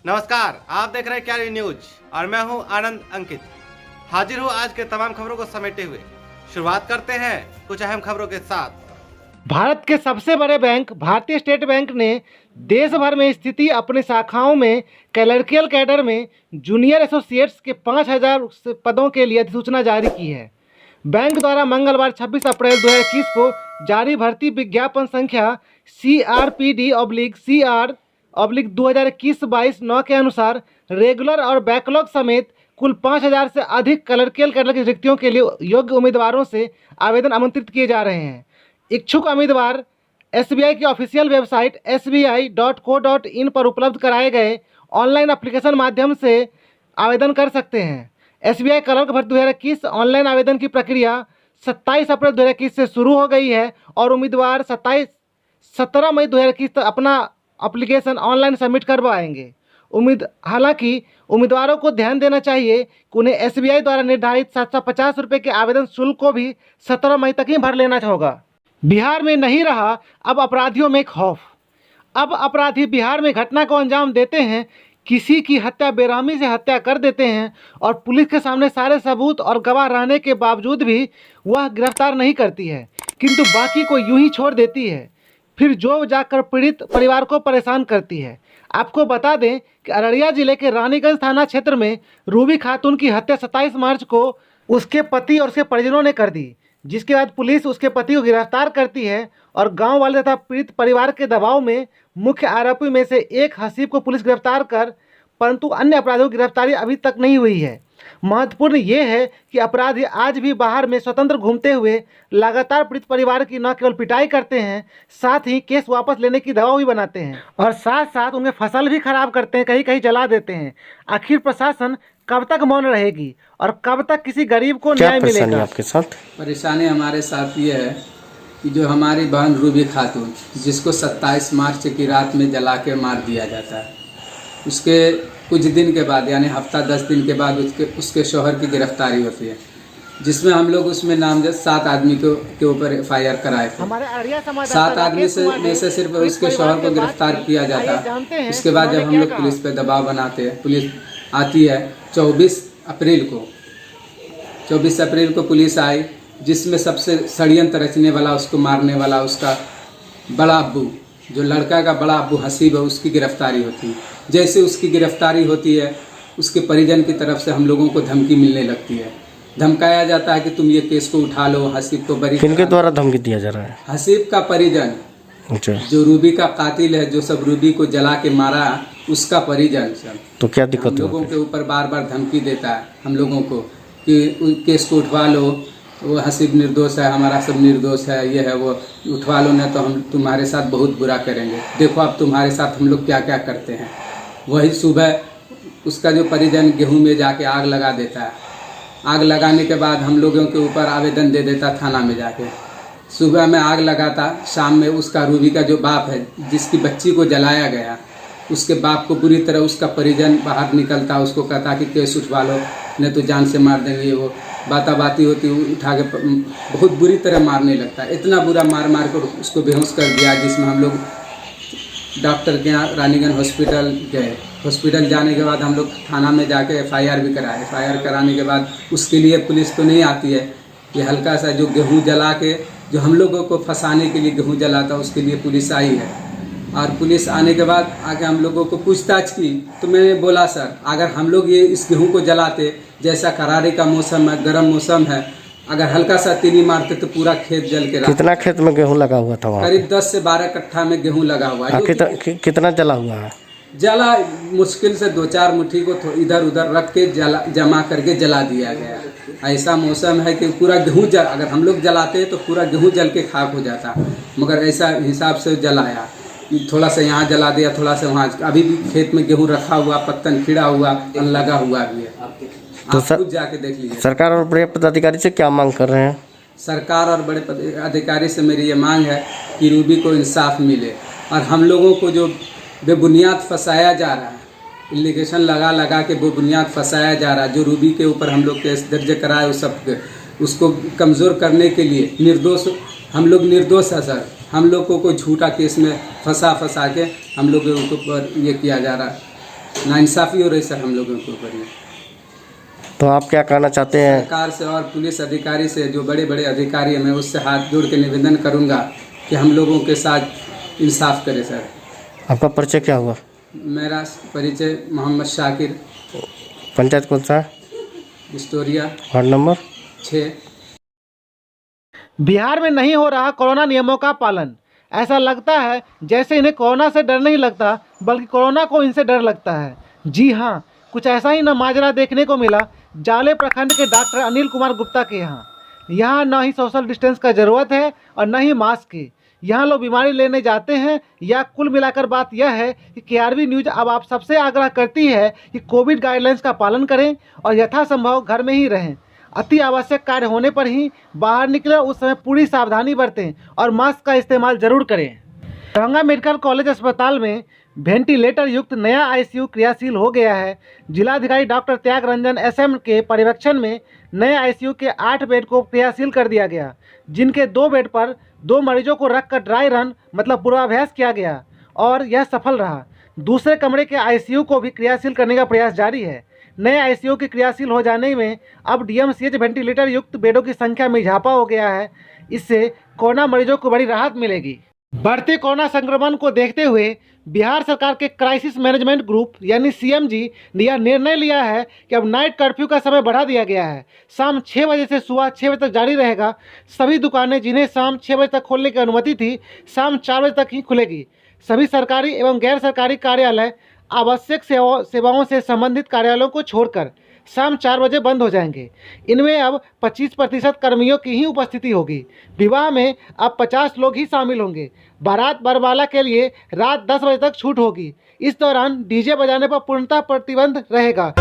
नमस्कार, आप देख रहे हैं क्यारी न्यूज और मैं हूं आनंद अंकित। हाजिर हूं आज के तमाम खबरों को समेटे हुए। शुरुआत करते हैं कुछ अहम खबरों के साथ। भारत के सबसे बड़े बैंक भारतीय स्टेट बैंक ने देश भर में स्थित अपनी शाखाओं में क्लर्कियल कैडर में जूनियर एसोसिएट्स के 5,000 पदों के लिए अधिसूचना जारी की है। बैंक द्वारा मंगलवार 26 अप्रैल 2021 को जारी भर्ती विज्ञापन संख्या CRPD/CR/2021-22 के अनुसार रेगुलर और बैकलॉग समेत कुल 5,000 से अधिक क्लर्कियल कैडर की रिक्तियों के लिए योग्य उम्मीदवारों से आवेदन आमंत्रित किए जा रहे हैं। इच्छुक उम्मीदवार SBI की ऑफिशियल वेबसाइट sbi.co.in पर उपलब्ध कराए गए ऑनलाइन एप्लीकेशन माध्यम से आवेदन कर सकते हैं। SBI क्लर्क भर्ती 2021 ऑनलाइन आवेदन की प्रक्रिया 27 अप्रैल 2021 से शुरू हो गई है और उम्मीदवार 17 मई 2021 तक अपना एप्लीकेशन ऑनलाइन सबमिट कर पाएंगे। हालांकि उम्मीदवारों को ध्यान देना चाहिए कि उन्हें SBI द्वारा निर्धारित 750 रुपये के आवेदन शुल्क को भी 17 मई तक ही भर लेना होगा। बिहार में नहीं रहा अब अपराधियों में खौफ। अब अपराधी बिहार में घटना को अंजाम देते हैं, किसी की हत्या बेरहमी से हत्या कर देते हैं और पुलिस के सामने सारे सबूत और गवाह रहने के बावजूद भी वह गिरफ्तार नहीं करती है, किंतु बाकी को यूं ही छोड़ देती है, फिर जो जाकर पीड़ित परिवार को परेशान करती है। आपको बता दें कि अररिया जिले के रानीगंज थाना क्षेत्र में रूबी खातून की हत्या 27 मार्च को उसके पति और उसके परिजनों ने कर दी, जिसके बाद पुलिस उसके पति को गिरफ्तार करती है और गांव वाले तथा पीड़ित परिवार के दबाव में मुख्य आरोपी में से एक हसीब को पुलिस गिरफ्तार कर, परंतु अन्य अपराधियों की गिरफ्तारी अभी तक नहीं हुई है। महत्वपूर्ण ये है कि अपराधी आज भी बाहर में स्वतंत्र घूमते हुए लगातार पीड़ित परिवार की न केवल पिटाई करते हैं, साथ ही केस वापस लेने की दबाव भी बनाते हैं और साथ साथ उनके फसल भी खराब करते हैं, कहीं कहीं जला देते हैं। आखिर प्रशासन कब तक मौन रहेगी और कब तक किसी गरीब को न्याय मिलेगा? आपके साथ परेशानी हमारे साथ ये है कि जो हमारी बहन रूबी खातून, जिसको 27 मार्च की रात में जला के मार दिया जाता है, उसके कुछ दिन के बाद यानी हफ्ता 10 दिन के बाद उसके शौहर की गिरफ्तारी होती है, जिसमें हम लोग उसमें नामजद 7 आदमी के ऊपर FIR कराए थे। 7 आदमी में से सिर्फ उसके शौहर को गिरफ्तार किया जाता है। उसके बाद जब हम लोग पुलिस पे दबाव बनाते हैं, पुलिस आती है 24 अप्रैल को पुलिस आई, जिसमें सबसे षड्यंत्र रचने वाला, उसको मारने वाला उसका बड़ा अब्बू, जो लड़का का बड़ा अब्बू हसीब है, उसकी गिरफ्तारी होती है। जैसे उसकी गिरफ्तारी होती है, उसके परिजन की तरफ से हम लोगों को धमकी मिलने लगती है। धमकाया जाता है कि तुम ये केस को उठा लो, हसीब को बरी। किनके द्वारा धमकी दिया जा रहा है? हसीब का परिजन, जो रूबी का कातिल है, जो सब रूबी को जला के मारा, उसका परिजन सब। तो क्या दिक्कत है? हम लोगों के ऊपर बार बार धमकी देता है हम लोगों को कि केस को उठवा लो, वो हसीब निर्दोष है, हमारा सब निर्दोष है, ये है वो, उठवा लो, न तो हम तुम्हारे साथ बहुत बुरा करेंगे। देखो अब तुम्हारे साथ हम लोग क्या क्या करते हैं। वही सुबह उसका जो परिजन गेहूं में जाके आग लगा देता है। आग लगाने के बाद हम लोगों के ऊपर आवेदन दे देता थाना में जाके। सुबह में आग लगाता, शाम में उसका रूबी का जो बाप है, जिसकी बच्ची को जलाया गया, उसके बाप को बुरी तरह उसका परिजन बाहर निकलता, उसको कहता कि केस उठवा लो, नहीं तो जान से मार देंगे। वो बाती होती उठा के बहुत बुरी तरह मारने लगता है। इतना बुरा मार कर उसको बेहोश कर दिया, जिसमें हम लोग डॉक्टर के यहाँ रानीगंज हॉस्पिटल गए। हॉस्पिटल जाने के बाद हम लोग थाना में जाके FIR भी कराए। FIR कराने के बाद उसके लिए पुलिस तो नहीं आती है, ये हल्का सा जो गेहूँ जला के, जो हम लोगों को फंसाने के लिए गेहूँ जलाता, उसके लिए पुलिस आई है। और पुलिस आने के बाद आके हम लोगों को पूछताछ की, तो मैंने बोला सर, अगर हम लोग ये इस गेहूँ को जलाते, जैसा करारी का मौसम है, गर्म मौसम है, अगर हल्का सा तीनी मारते तो पूरा खेत जल के। कितना खेत में गेहूँ लगा हुआ था वहाँ? करीब 10 से 12 कट्ठा में गेहूँ लगा हुआ है। कितना जला हुआ है? जला मुश्किल से 2-4 मुट्ठी को इधर उधर रख के जमा करके जला दिया गया। ऐसा मौसम है कि पूरा गेहूँ अगर हम लोग जलाते तो पूरा गेहूँ जल के खाक हो जाता, मगर ऐसा हिसाब से जलाया, थोड़ा सा यहाँ जला दिया, थोड़ा सा वहाँ। अभी भी खेत में गेहूँ रखा हुआ, पत्तन खिड़ा हुआ, लगा हुआ भी है। तो आप खुद जाके देख लीजिए। सरकार और बड़े पदाधिकारी से क्या मांग कर रहे हैं? सरकार और बड़े अधिकारी से मेरी ये मांग है कि रूबी को इंसाफ मिले और हम लोगों को जो बेबुनियाद फंसाया जा रहा है, एलिगेशन लगा के बेबुनियाद फंसाया जा रहा है, जो रूबी के ऊपर हम लोग केस दर्ज कराए, उस सब उसको कमज़ोर करने के लिए निर्दोष, हम लोग निर्दोष है सर, हम लोगों को झूठा केस में फंसा के हम लोगों के ऊपर ये किया जा रहा है। नाइंसाफ़ी हो रही सर हम लोगों के ऊपर ये। तो आप क्या कहना चाहते हैं? सरकार से और पुलिस अधिकारी से, जो बड़े बड़े अधिकारी हैं, मैं उससे हाथ जोड़ के निवेदन करूंगा कि हम लोगों के साथ इंसाफ करें सर। आपका परिचय क्या हुआ? मेरा परिचय मोहम्मद शाकिर, पंचायत कौन सा है? Victoria ward number 6। बिहार में नहीं हो रहा कोरोना नियमों का पालन। ऐसा लगता है जैसे इन्हें कोरोना से डर नहीं लगता, बल्कि कोरोना को इनसे डर लगता है। जी हाँ, कुछ ऐसा ही माजरा देखने को मिला जाले प्रखंड के डॉक्टर अनिल कुमार गुप्ता के यहाँ न ही सोशल डिस्टेंस का ज़रूरत है और न ही मास्क की। यहाँ लोग बीमारी लेने जाते हैं। या कुल मिलाकर बात यह है कि KRV न्यूज़ अब आप सबसे आग्रह करती है कि कोविड गाइडलाइंस का पालन करें और यथासंभव घर में ही रहें। अति आवश्यक कार्य होने पर ही बाहर निकलें, उस समय पूरी सावधानी बरतें और मास्क का इस्तेमाल जरूर करें। दरभंगा मेडिकल कॉलेज अस्पताल में वेंटिलेटर युक्त नया ICU क्रियाशील हो गया है। जिलाधिकारी डॉक्टर त्यागरंजन SM के पर्यवेक्षण में नए ICU के 8 बेड को क्रियाशील कर दिया गया, जिनके 2 बेड पर 2 मरीजों को रखकर ड्राई रन मतलब पूर्वाभ्यास किया गया और यह सफल रहा। दूसरे कमरे के ICU को भी क्रियाशील करने का प्रयास जारी है। नए ICU के क्रियाशील हो जाने में अब DMCH वेंटिलेटर युक्त बेडों की संख्या में इजाफा हो गया है। इससे कोरोना मरीजों को बड़ी राहत मिलेगी। बढ़ते कोरोना संक्रमण को देखते हुए बिहार सरकार के क्राइसिस मैनेजमेंट ग्रुप यानी CMG ने यह निर्णय लिया है कि अब नाइट कर्फ्यू का समय बढ़ा दिया गया है। शाम 6 बजे से सुबह 6 बजे तक जारी रहेगा। सभी दुकानें जिन्हें शाम 6 बजे तक खोलने की अनुमति थी, शाम 4 बजे तक ही खुलेगी। सभी सरकारी एवं गैर सरकारी कार्यालय आवश्यक सेवाओं से संबंधित कार्यालयों को छोड़कर शाम 4 बजे बंद हो जाएंगे। इनमें अब 25% कर्मियों की ही उपस्थिति होगी। विवाह में अब 50 लोग ही शामिल होंगे। बारात बरमाला के लिए रात 10 बजे तक छूट होगी। इस दौरान DJ बजाने पर पूर्णतः प्रतिबंध रहेगा।